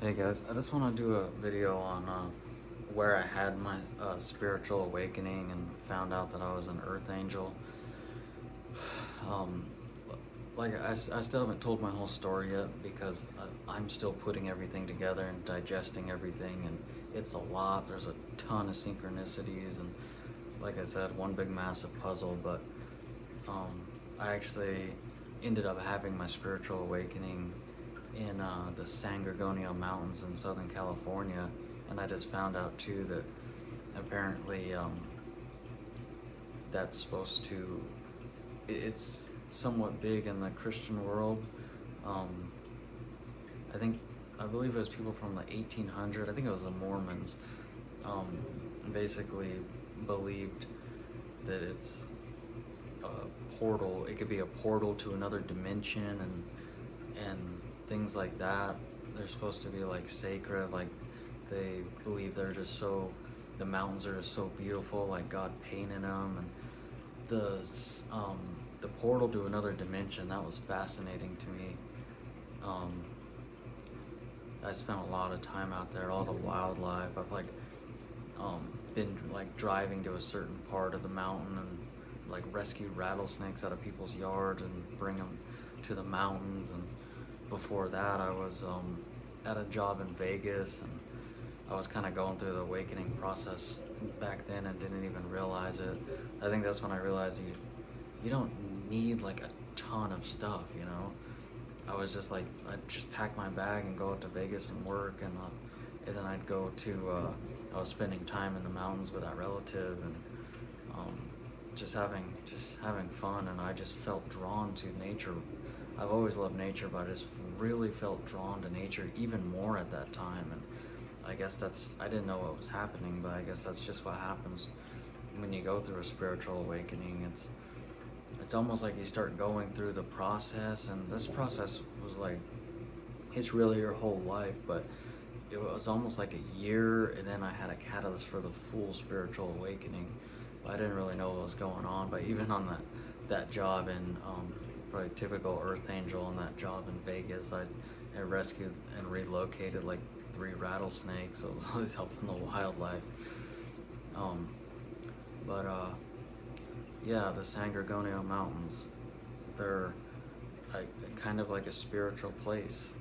Hey guys, I just want to do a video on where I had my spiritual awakening and found out that I was an earth angel. Um, I still haven't told my whole story yet because I'm still putting everything together and digesting everything, and it's a lot. There's a ton of synchronicities, and like I said, one big massive puzzle. But um, I actually ended up having my spiritual awakening in the San Gorgonio Mountains in Southern California, and I just found out too that apparently that's supposed to. It's somewhat big in the Christian world. Um, I believe it was people from the 1800. I think it was the Mormons. Basically believed that it's a portal. It could be a portal to another dimension and things like that. They're supposed to be like sacred, like they believe they're just so, the mountains are just so beautiful, like God painted them, and the portal to another dimension, that was fascinating to me. I spent a lot of time out there, all the wildlife. I've been like driving to a certain part of the mountain and like rescued rattlesnakes out of people's yards and bring them to the mountains. And before that, I was at a job in Vegas, and I was kind of going through the awakening process back then and didn't even realize it. I think that's when I realized you don't need like a ton of stuff, you know. I was just like, I'd just pack my bag and go out to Vegas and work, and then I'd go to I was spending time in the mountains with that relative, and just having fun, and I just felt drawn to nature. I've always loved nature, but I just really felt drawn to nature even more at that time. And I guess I didn't know what was happening, but I guess that's just what happens when you go through a spiritual awakening. It's almost like you start going through the process, and this process was like, it's really your whole life, but it was almost like a year, and then I had a catalyst for the full spiritual awakening. I didn't really know what was going on, but even on that job in probably typical Earth Angel, and that job in Vegas, I rescued and relocated like 3 rattlesnakes, so it was always helping the wildlife. But yeah, the San Gorgonio Mountains, they're kind of like a spiritual place.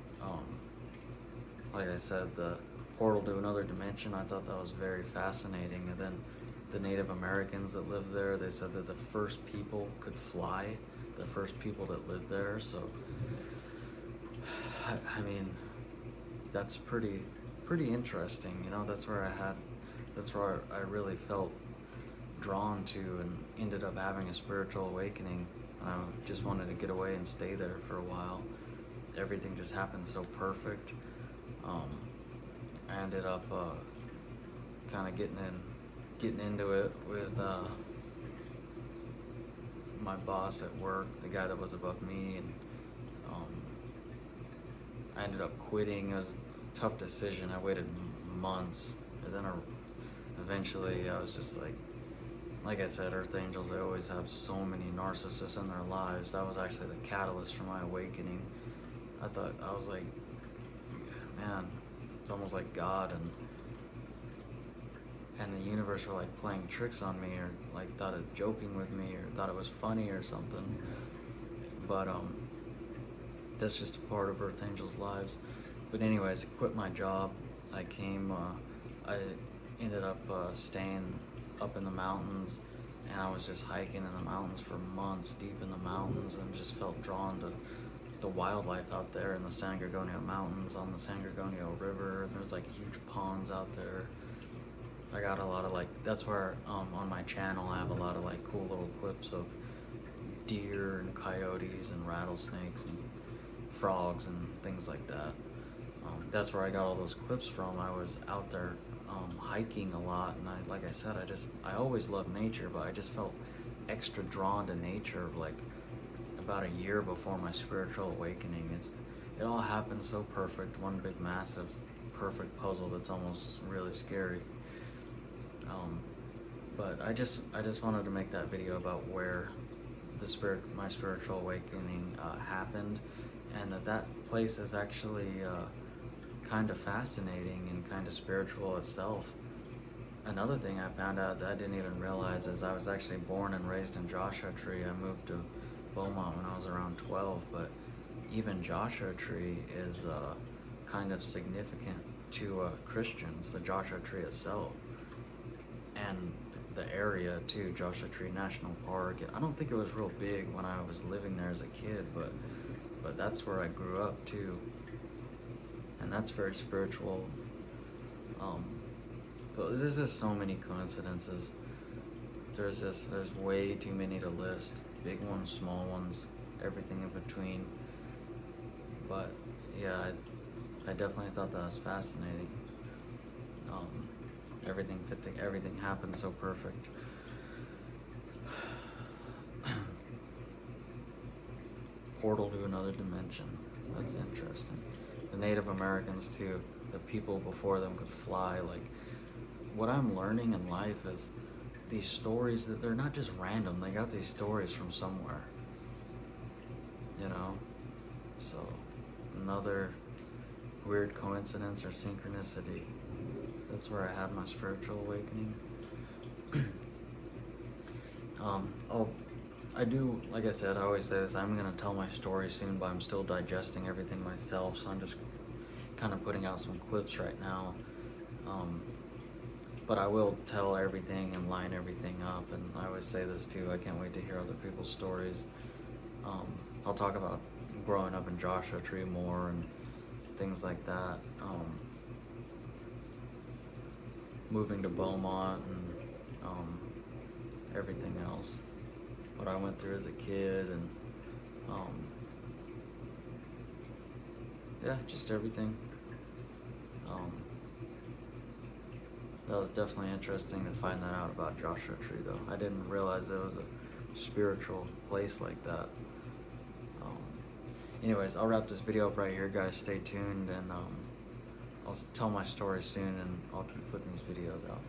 Like I said, the portal to another dimension, I thought that was very fascinating. And then the Native Americans that lived there, they said that the first people could fly, the first people that lived there. So, I mean, that's pretty interesting. You know, that's where I really felt drawn to and ended up having a spiritual awakening. I just wanted to get away and stay there for a while. Everything just happened so perfect. I ended up kind of getting into it with my boss at work, the guy that was above me, and I ended up quitting. It was a tough decision. I waited months, and then eventually I was just like I said, Earth Angels, they always have so many narcissists in their lives. That was actually the catalyst for my awakening. I was like, man, it's almost like God and the universe were like playing tricks on me, or like thought it joking with me, or thought it was funny or something. But that's just a part of Earth Angels' lives. But anyways, I quit my job. I ended up staying up in the mountains, and I was just hiking in the mountains for months, deep in the mountains, and just felt drawn to the wildlife out there in the San Gorgonio Mountains, on the San Gorgonio River. There's like huge ponds out there. I got a lot of that's where on my channel I have a lot of like cool little clips of deer and coyotes and rattlesnakes and frogs and things like that. That's where I got all those clips from. I was out there hiking a lot, and like I said, I always loved nature, but I just felt extra drawn to nature like about a year before my spiritual awakening. It all happened so perfect, one big massive perfect puzzle that's almost really scary. But I just wanted to make that video about where my spiritual awakening happened, and that place is actually kind of fascinating and kind of spiritual itself. Another thing I found out that I didn't even realize is I was actually born and raised in Joshua Tree. I moved to Beaumont when I was around 12, but even Joshua Tree is kind of significant to Christians, the Joshua Tree itself. And the area too, Joshua Tree National Park. I don't think it was real big when I was living there as a kid, but that's where I grew up too. And that's very spiritual. So there's just so many coincidences. There's way too many to list. Big ones, small ones, everything in between. But yeah, I definitely thought that was fascinating. Everything happened so perfect. Portal to another dimension. That's interesting. The Native Americans too, the people before them could fly. Like, what I'm learning in life is these stories, that they're not just random. They got these stories from somewhere, you know? So, another weird coincidence or synchronicity. That's where I had my spiritual awakening. I do, like I said, I always say this, I'm going to tell my story soon, but I'm still digesting everything myself, so I'm just kind of putting out some clips right now. But I will tell everything and line everything up, and I always say this too, I can't wait to hear other people's stories. I'll talk about growing up in Joshua Tree more and things like that. Moving to Beaumont and everything else. What I went through as a kid, and yeah, just everything. That was definitely interesting to find that out about Joshua Tree, though. I didn't realize there was a spiritual place like that. Anyways, I'll wrap this video up right here, guys. Stay tuned, and I'll tell my story soon, and I'll keep putting these videos out.